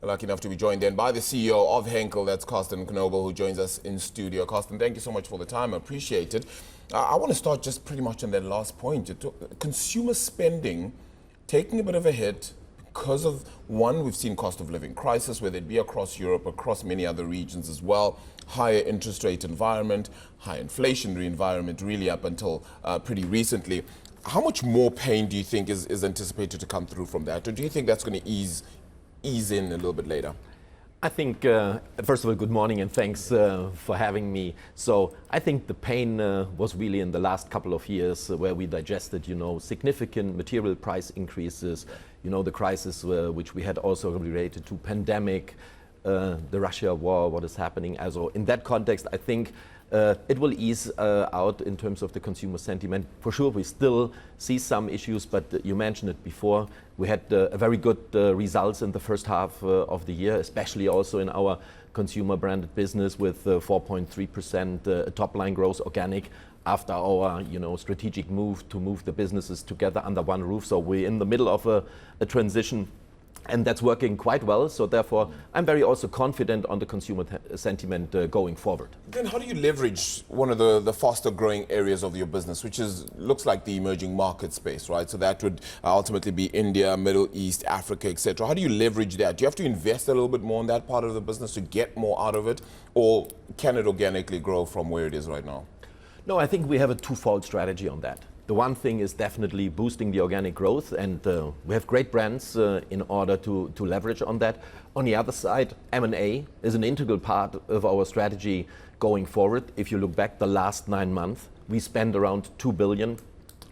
lucky enough to be joined then by the CEO of Henkel, that's Carsten Knobel, who joins us in studio. Carsten, thank you so much for the time. I appreciate it. I want to start just pretty much on that last point. Consumer spending taking a bit of a hit because of, one, we've seen cost of living crisis, whether it be across Europe, across many other regions as well, higher interest rate environment, high inflationary environment really up until pretty recently. How much more pain do you think is anticipated to come through from that? Or do you think that's going to ease in a little bit later? I think, first of all, good morning and thanks for having me. So I think the pain was really in the last couple of years where we digested, significant material price increases, the crisis which we had also related to pandemic, the Russia war, what is happening. Also in that context, I think it will ease out in terms of the consumer sentiment. For sure, we still see some issues, but you mentioned it before. We had a very good results in the first half of the year, especially also in our consumer branded business with 4.3% top line growth organic after our strategic move to move the businesses together under one roof. So we're in the middle of a transition. And that's working quite well. So therefore, I'm very also confident on the consumer sentiment going forward. Then how do you leverage one of the faster growing areas of your business, which looks like the emerging market space, right? So that would ultimately be India, Middle East, Africa, etc. How do you leverage that? Do you have to invest a little bit more in that part of the business to get more out of it? Or can it organically grow from where it is right now? No, I think we have a twofold strategy on that. The one thing is definitely boosting the organic growth, and we have great brands in order to leverage on that. On the other side, M&A is an integral part of our strategy going forward. If you look back the last 9 months, we spent around 2 billion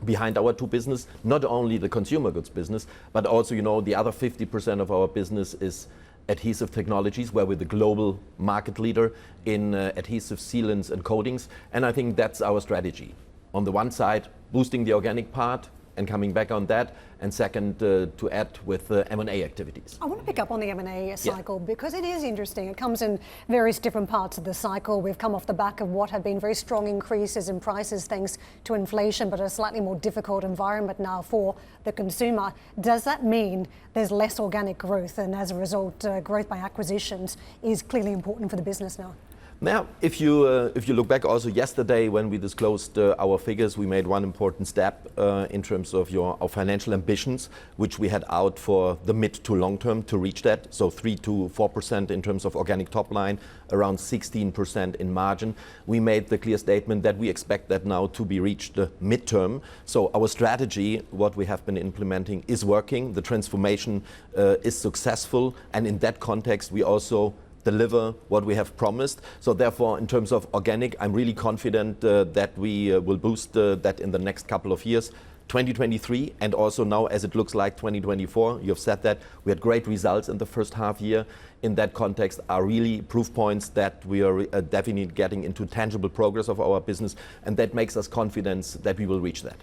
behind our two business, not only the consumer goods business, but also the other 50% of our business is adhesive technologies, where we're the global market leader in adhesive sealants and coatings, and I think that's our strategy. On the one side, boosting the organic part and coming back on that, and second, to add with M&A activities. I want to pick up on the M&A cycle because it is interesting. It comes in various different parts of the cycle. We've come off the back of what have been very strong increases in prices thanks to inflation, but a slightly more difficult environment now for the consumer. Does that mean there's less organic growth, and as a result, growth by acquisitions is clearly important for the business now? Now, if you look back also yesterday when we disclosed our figures, we made one important step in terms of our financial ambitions, which we had out for the mid to long term to reach that. So 3 to 4% in terms of organic top line, around 16% in margin. We made the clear statement that we expect that now to be reached midterm. So our strategy, what we have been implementing, is working. The transformation is successful, and in that context, we also deliver what we have promised. So therefore, in terms of organic, I'm really confident that we will boost that in the next couple of years. 2023 and also now as it looks like 2024, you've said that we had great results in the first half year. In that context are really proof points that we are definitely getting into tangible progress of our business, and that makes us confidence that we will reach that.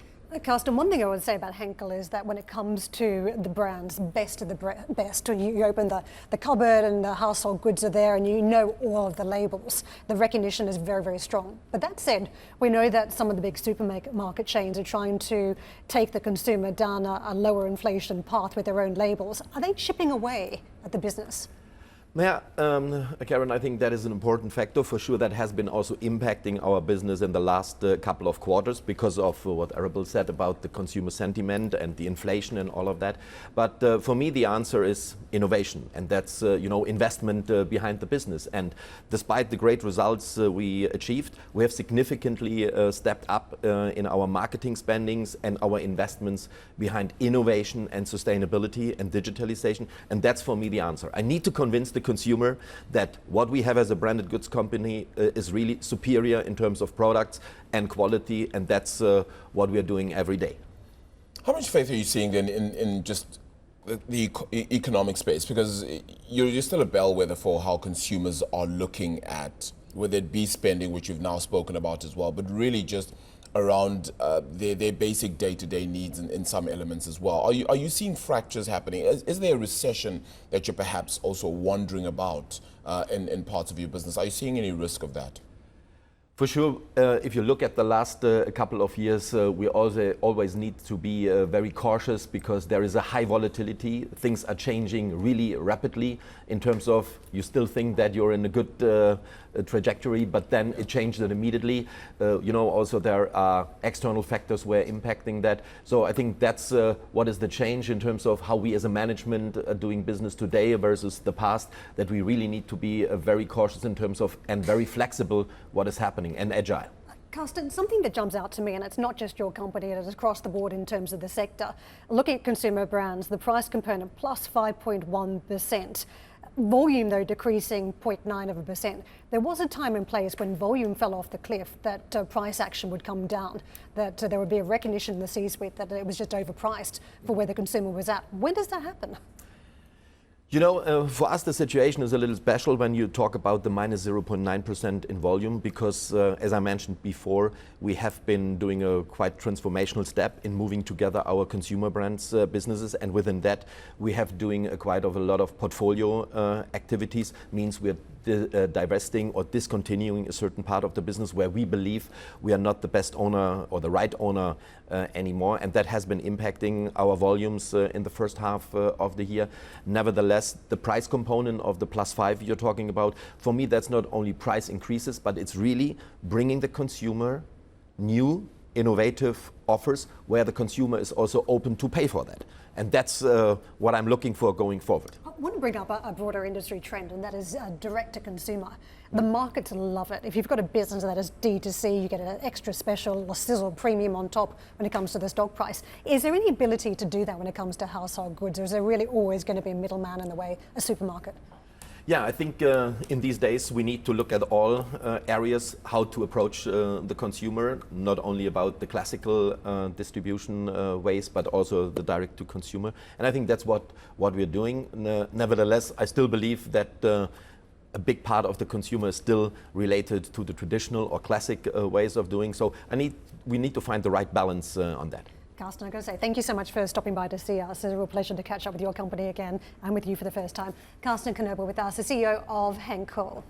Carsten, one thing I would say about Henkel is that when it comes to the brands, best of the best, you open the cupboard and the household goods are there and you know all of the labels. The recognition is very, very strong. But that said, we know that some of the big supermarket chains are trying to take the consumer down a lower inflation path with their own labels. Are they chipping away at the business? Yeah, Karen, I think that is an important factor for sure that has been also impacting our business in the last couple of quarters because of what Arable said about the consumer sentiment and the inflation and all of that. But for me, the answer is innovation, and that's investment behind the business. And despite the great results we achieved, we have significantly stepped up in our marketing spendings and our investments behind innovation and sustainability and digitalization. And that's for me the answer. I need to convince the consumer that what we have as a branded goods company is really superior in terms of products and quality, and that's what we are doing every day. How much faith are you seeing then in just the economic space? Because you're still a bellwether for how consumers are looking at, whether it be spending, which you've now spoken about as well, but really just around their basic day-to-day needs in some elements as well. Are you seeing fractures happening? Is there a recession that you're perhaps also wondering about in parts of your business? Are you seeing any risk of that? For sure, if you look at the last couple of years, we also always need to be very cautious because there is a high volatility. Things are changing really rapidly in terms of you still think that you're in a good trajectory, but then it changes it immediately. Also there are external factors where impacting that. So I think that's what is the change in terms of how we as a management are doing business today versus the past, that we really need to be very cautious in terms of and very flexible what is happening and agile. Carsten, something that jumps out to me, and it's not just your company, it is across the board in terms of the sector. Looking at consumer brands, the price component plus 5.1%. Volume, though, decreasing 0.9%. There was a time and place when volume fell off the cliff that price action would come down, that there would be a recognition in the C-suite that it was just overpriced for where the consumer was at. When does that happen? For us, the situation is a little special when you talk about the minus 0.9% in volume because, as I mentioned before, we have been doing a quite transformational step in moving together our consumer brands businesses, and within that, we have doing quite a lot of portfolio activities. Means we're divesting or discontinuing a certain part of the business where we believe we are not the best owner or the right owner anymore, and that has been impacting our volumes in the first half of the year. Nevertheless, the price component of the +5 you're talking about, for me that's not only price increases, but it's really bringing the consumer new innovative offers where the consumer is also open to pay for that. And that's what I'm looking for going forward. I want to bring up a broader industry trend, and that is direct to consumer. The markets love it. If you've got a business that is D2C, you get an extra special or sizzle premium on top when it comes to the stock price. Is there any ability to do that when it comes to household goods, or is there really always going to be a middleman in the way, a supermarket? Yeah, I think in these days we need to look at all areas how to approach the consumer, not only about the classical distribution ways, but also the direct to consumer. And I think that's what we're doing. Nevertheless, I still believe that a big part of the consumer is still related to the traditional or classic ways of doing so. We need to find the right balance on that. Carsten, I've got to say thank you so much for stopping by to see us. It's a real pleasure to catch up with your company again and with you for the first time. Carsten Knobel with us, the CEO of Henkel.